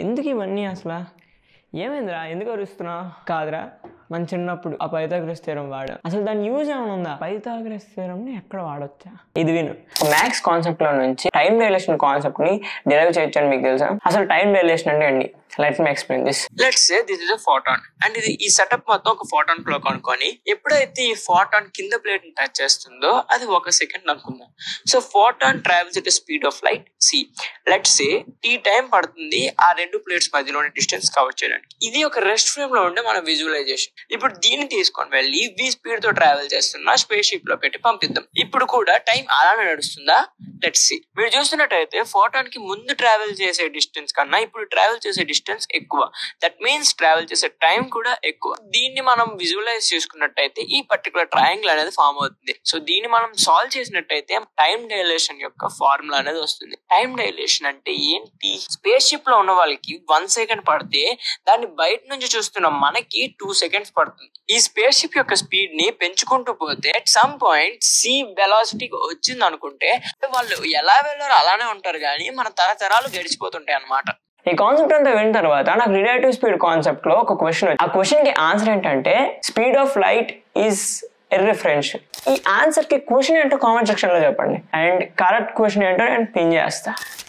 ఎందుకు ఇవన్నీ అసలు? ఏమైందిరా, ఎందుకు అరుస్తున్నావు? కాదురా, మన చిన్నప్పుడు ఆ పైథాగరస్ థియరం వాడు. అసలు దాని యూజ్ ఏమైనా ఉందా? పైథాగరస్ థియరంని ఎక్కడ వాడొచ్చా? ఇది విను. మ్యాథ్స్ కాన్సెప్ట్ లో నుంచి టైం డైలేషన్ కాన్సెప్ట్ ని డిరైవ్ చేయొచ్చు అని మీకు తెలుసా? అసలు టైం డైలేషన్ అంటే అండి, let me explain this. Let's say this is a photon and ఇది ఈ సెటప్ మొత్తం ఒక ఫోటాన్ క్లాక్ అనుకొని, ఎప్పుడైతే ఈ ఫోటాన్ కింద ప్లేట్ ని టచ్ చేస్తుందో అది 1 సెకండ్ అనుకుందాం. So photon travels at speed of light c. Let's say t time పడుతుంది ఆ రెండు ప్లేట్స్ మధ్యలోని డిస్టెన్స్ కవర్ చేయడానికి. ఇది ఒక రెస్ట్ ఫ్రేమ్ లో ఉండే మన విజువలైజేషన్. ఇప్పుడు దీన్ని తీసుకొని వెళ్ళి v స్పీడ్ తో ట్రావెల్ చేస్తున్న స్పేస్ షిప్ లో పెట్టి పంపిద్దాం. ఇప్పుడు కూడా టైం అలానే నడుస్తుందా? Let's see. మీరు చూస్తున్నట్టయితే ఫోటాన్ కి ముందు ట్రావెల్ చేసే డిస్టెన్స్ కన్నా ఇప్పుడు ట్రావెల్ చేసే డిస్టెన్స్ ఎక్కువ. దట్ మీన్స్ ట్రావెల్ చేసే టైం కూడా ఎక్కువ. దీన్ని మనం విజువలైజ్ చేసుకున్నట్టయితే ఈ పర్టికులర్ ట్రయాంగిల్ అనేది ఫామ్ అవుతుంది. సో దీన్ని మనం సాల్వ్ చేసినట్టయితే టైం డైలేషన్ యొక్క ఫార్ములా అనేది వస్తుంది. టైం డైలేషన్ అంటే ఏంటి? స్పేస్ షిప్ లో ఉన్న వాళ్ళకి 1 సెకండ్ పడితే దాన్ని బయట నుంచి చూస్తున్న మనకి 2 సెకండ్స్ పడుతుంది. ఈ స్పేస్ షిప్ యొక్క స్పీడ్ ని పెంచుకుంటూ పోతే at some point c velocity వచ్చింది అనుకుంటే వాళ్ళు ఎలా వెళ్ళారో అలానే ఉంటారు, కానీ మన తరతరాలు గడిచిపోతుంటాయి అన్నమాట. ఈ కాన్సెప్ట్ అంతా విన్న తర్వాత నాకు రిలేటివ్ స్పీడ్ కాన్సెప్ట్ లో ఒక క్వశ్చన్ వచ్చింది. ఆ క్వశ్చన్ కి ఆన్సర్ ఏంటంటే స్పీడ్ ఆఫ్ లైట్ ఈజ్ ఇర్రిఫరెన్షియల్. ఈ ఆన్సర్ కి క్వశ్చన్ ఏంటో కామెంట్ సెక్షన్ లో చెప్పండి, అండ్ కరెక్ట్ క్వశ్చన్ ఏంటో నేను పిన్ చేస్తా.